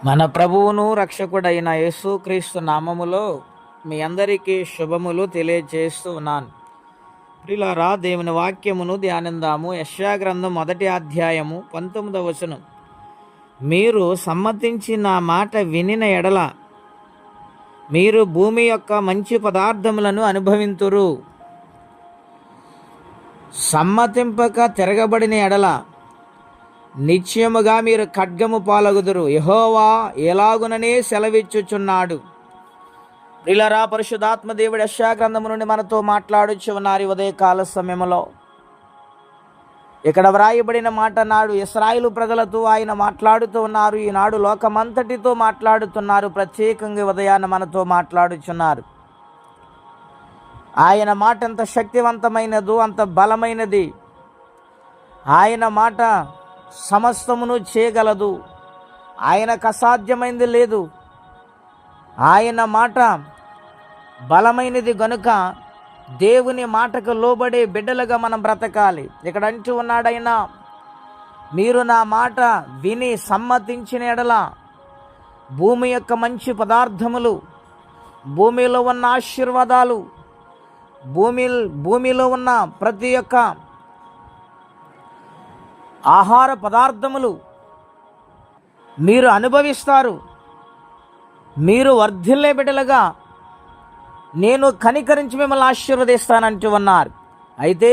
మన ప్రభువును రక్షకుడైన యేసుక్రీస్తు నామములో మీ అందరికీ శుభములు తెలియజేస్తూ ఉన్నాను. ప్రియులారా, దేవుని వాక్యమును ధ్యానిందాము. యెషయా గ్రంథం 1వ అధ్యాయము 19వ వచనం. మీరు సమ్మతించి నా మాట వినిన ఎడల మీరు భూమి యొక్క మంచి పదార్థములను అనుభవింతురు. సమ్మతింపక తిరగబడిన ఎడల నిశ్చయముగా మీరు ఖడ్గము పాలగుదురు. యెహోవా ఎలాగుననే సెలవిచ్చుచున్నాడు. ప్రియులారా, పరిశుద్ధాత్మ దేవుడు యెషయా గ్రంథము నుండి మనతో మాట్లాడుచు ఉన్నారు. ఉదయకాల సమయంలో ఇక్కడ వ్రాయబడిన మాట నాడు ఇశ్రాయేలు ప్రజలతో ఆయన మాట్లాడుతూ ఉన్నారు. ఈనాడు లోకమంతటితో మాట్లాడుతున్నారు. ప్రత్యేకంగా ఉదయాన్న మనతో మాట్లాడుచున్నారు. ఆయన మాట ఎంత శక్తివంతమైనదో అంత బలమైనది. ఆయన మాట సమస్తమును చేయగలదు. ఆయనకు అసాధ్యమైంది లేదు. ఆయన మాట బలమైనది గనుక దేవుని మాటకు లోబడే బిడ్డలుగా మనం బ్రతకాలి. ఇక్కడ అంటూ ఉన్నాడైనా, మీరు నా మాట విని సమ్మతించిన ఎడల భూమి యొక్క మంచి పదార్థములు, భూమిలో ఉన్న ఆశీర్వాదాలు, భూమిలో ఉన్న ప్రతి ఒక్క ఆహార పదార్థములు మీరు అనుభవిస్తారు. మీరు వర్ధిల్లే బిడ్డలుగా నేను కనికరించి మిమ్మల్ని ఆశీర్వదిస్తానంటూ ఉన్నారు. అయితే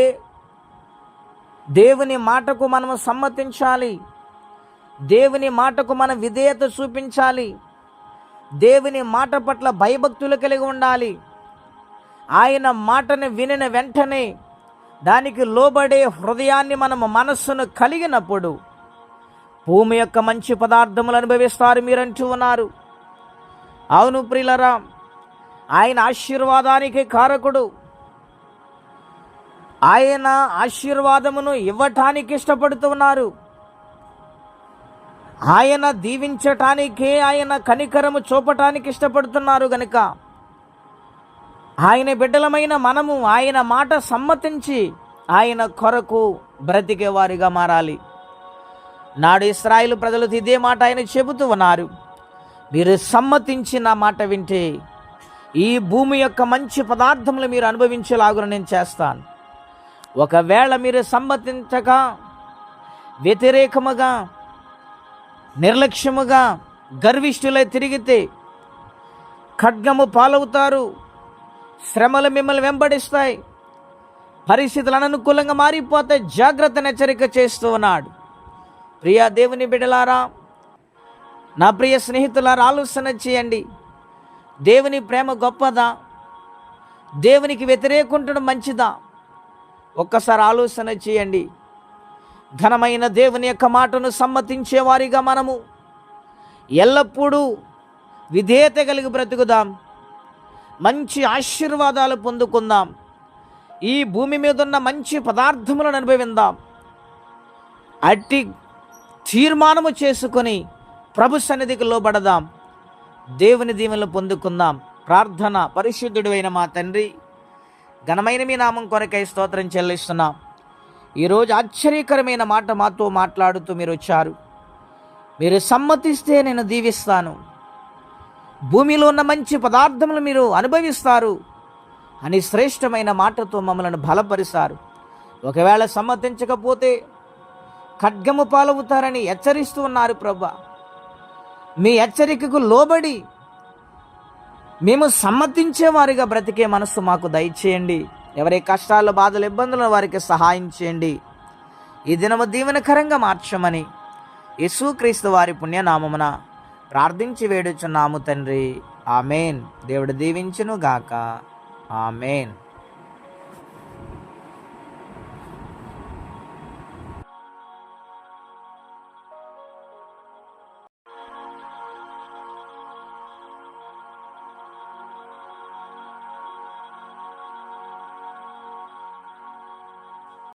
దేవుని మాటకు మనము సమ్మతించాలి. దేవుని మాటకు మనం విధేయత చూపించాలి. దేవుని మాట పట్ల భయభక్తులు కలిగి ఉండాలి. ఆయన మాటను వినిన వెంటనే దానికి లోబడే హృదయాన్ని మనము మనస్సును కలిగినప్పుడు భూమి యొక్క మంచి పదార్థములు అనుభవిస్తారు మీరంటూ ఉన్నారు. అవును ప్రియులరా, ఆయన ఆశీర్వాదానికి కారకుడు. ఆయన ఆశీర్వాదమును ఇవ్వటానికి ఇష్టపడుతూ ఉన్నారు. ఆయన దీవించటానికే ఆయన కనికరము చూపటానికి ఇష్టపడుతున్నారు గనుక ఆయన బిడ్డలమైన మనము ఆయన మాట సమ్మతించి ఆయన కొరకు బ్రతికే వారిగా మారాలి. నాడు ఇశ్రాయేలు ప్రజలతో ఇదే మాట ఆయన చెబుతూ ఉన్నారు. మీరు సమ్మతించి నా మాట వింటే ఈ భూమి యొక్క మంచి పదార్థములు మీరు అనుభవించేలాగున నేను చేస్తాను. ఒకవేళ మీరు సమ్మతించక వ్యతిరేకముగా నిర్లక్ష్యముగా గర్విష్ఠులై తిరిగితే ఖడ్గము పాలవుతారు. శ్రమలు మిమ్మల్ని వెంబడిస్తాయి. పరిస్థితులు అననుకూలంగా మారిపోతే జాగ్రత్తను హెచ్చరిక చేస్తూ ఉన్నాడు. ప్రియ దేవుని బిడ్డలారా, నా ప్రియ స్నేహితులారా, ఆలోచన చేయండి. దేవుని ప్రేమ గొప్పదా? దేవునికి వ్యతిరేకుండడం మంచిదా? ఒక్కసారి ఆలోచన చేయండి. ఘనమైన దేవుని యొక్క మాటను సమ్మతించేవారిగా మనము ఎల్లప్పుడూ విధేయత కలిగి బ్రతుకుదాం. మంచి ఆశీర్వాదాలు పొందుకుందాం. ఈ భూమి మీద ఉన్న మంచి పదార్థములను అనుభవిందాం. అట్టి తీర్మానము చేసుకొని ప్రభు సన్నిధికి లోబడదాం. దేవుని దీవెనలు పొందుకుందాం. ప్రార్థన. పరిశుద్ధుడైన మా తండ్రి, ఘనమైన మీ నామం కొరకై స్తోత్రం చెల్లిస్తున్నాం. ఈరోజు ఆశ్చర్యకరమైన మాట మాతో మాట్లాడుతూ మీరు వచ్చారు. మీరు సమ్మతిస్తే నేను దీవిస్తాను, భూమిలో ఉన్న మంచి పదార్థములు మీరు అనుభవిస్తారు అని శ్రేష్టమైన మాటతో మమ్మల్ని బలపరిచారు. ఒకవేళ సమ్మతించకపోతే ఖడ్గము పాలవుతారని హెచ్చరిస్తూ ఉన్నారు. ప్రభా, మీ హెచ్చరికకు లోబడి మేము సమ్మతించేవారిగా బ్రతికే మనస్సు మాకు దయచేయండి. ఎవరి కష్టాలు, బాధలు, ఇబ్బందులు వారికి సహాయం చేయండి. ఈ దినము దీవెనకరంగా మార్చమని యేసుక్రీస్తు వారి పుణ్యనామమున ప్రార్థించి వేడుచున్నాము తండ్రి. ఆమెన్. దేవుడు దీవించును గాక. ఆమెన్.